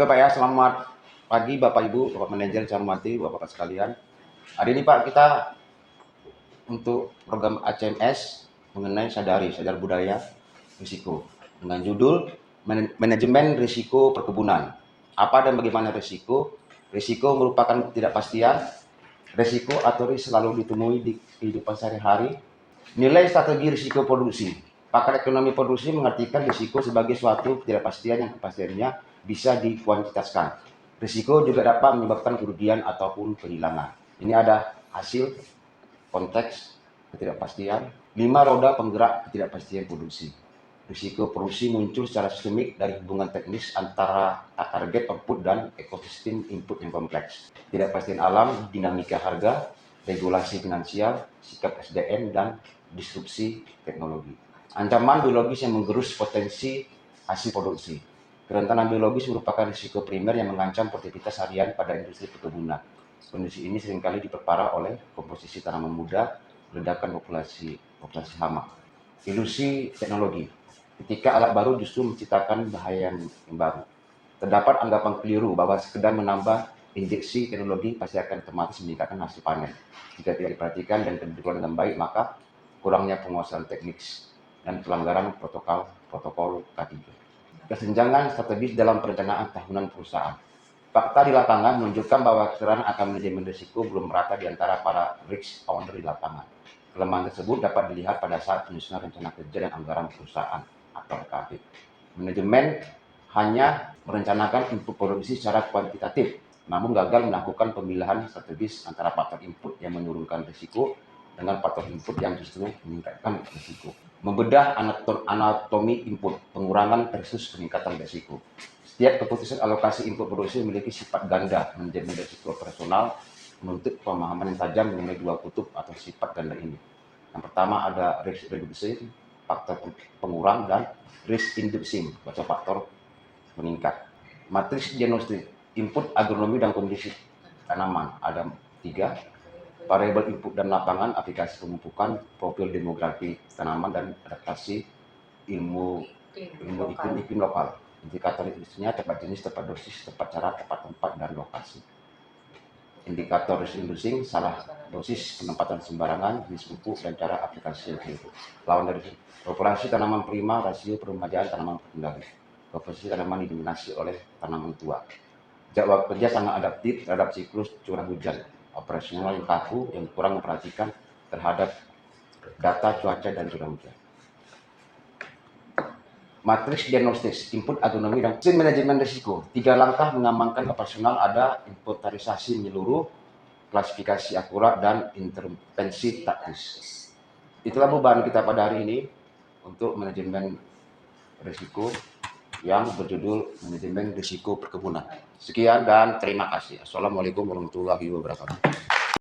Oke Pak ya, selamat pagi Bapak Ibu, Bapak Manajer, saya hormati Bapak sekalian. Hari ini Pak kita untuk program ACMS mengenai sadar budaya risiko dengan judul Manajemen Risiko Perkebunan. Apa dan bagaimana risiko? Risiko merupakan ketidakpastian, risiko atau risk selalu ditemui di kehidupan sehari-hari. Nilai strategi risiko produksi. Pakar ekonomi produksi mengartikan risiko sebagai suatu ketidakpastian yang kepastiannya bisa dikuantitaskan. Risiko juga dapat menyebabkan kerugian ataupun kehilangan. Ini ada hasil konteks ketidakpastian. 5 roda penggerak ketidakpastian produksi. Risiko produksi muncul secara sistemik dari hubungan teknis antara target output dan ekosistem input yang kompleks. Ketidakpastian alam, dinamika harga, regulasi finansial, sikap SDM, dan disrupsi teknologi. Ancaman biologis yang menggerus potensi hasil produksi. Kerentanan biologis merupakan risiko primer yang mengancam produktivitas harian pada industri perkebunan. Kondisi ini seringkali diperparah oleh komposisi tanaman muda, ledakan populasi hama. Ilusi teknologi. Ketika alat baru justru menciptakan bahaya yang baru. Terdapat anggapan keliru bahwa sekedar menambah injeksi teknologi pasti akan otomatis meningkatkan hasil panen. Jika tidak diperhatikan dan dikelola dengan baik, maka kurangnya penguasaan teknik dan pelanggaran protokol K3. Kesenjangan strategis dalam perencanaan tahunan perusahaan. Fakta di lapangan menunjukkan bahwa kesadaran akan manajemen risiko belum merata di antara para risk owner di lapangan. Kelemahan tersebut dapat dilihat pada saat penyusunan rencana kerja dan anggaran perusahaan atau RKP. Manajemen hanya merencanakan input produksi secara kuantitatif, namun gagal melakukan pemilihan strategis antara faktor input yang menurunkan risiko dengan faktor input yang justru meningkatkan risiko. Membedah anatomi input, pengurangan versus peningkatan risiko. Setiap keputusan alokasi input produksi memiliki sifat ganda. Manajemen risiko operasional menuntut pemahaman yang tajam mengenai dua kutub atau sifat ganda ini. Yang pertama ada risk reducing, faktor pengurang, dan risk inducing, atau faktor meningkat. Matriks diagnostik, input agronomi dan kondisi tanaman ada 3. Variabel input dan lapangan, aplikasi pemupukan, profil demografi tanaman, dan adaptasi ilmu iklim lokal. Indikator isinya tepat jenis, tepat dosis, tepat cara, tepat tempat, dan lokasi. Indikator risk inducing, salah dosis, penempatan sembarangan, jenis pupuk, dan cara aplikasi yang keliru. Lawan dari populasi tanaman prima, rasio peremajaan tanaman sekundari. Komposisi tanaman didominasi oleh tanaman tua. Jadwal kerja sangat adaptif terhadap siklus curah hujan. Operasional yang kaku, yang kurang memperhatikan terhadap data cuaca dan curah hujan. Matriks diagnostis, input agronomi, dan manajemen risiko. 3 langkah mengamankan operasional ada inventarisasi menyeluruh, klasifikasi akurat, dan intervensi taktis. Itulah beban kita pada hari ini untuk manajemen risiko yang berjudul Manajemen Risiko Perkebunan. Sekian dan terima kasih. Assalamualaikum warahmatullahi wabarakatuh.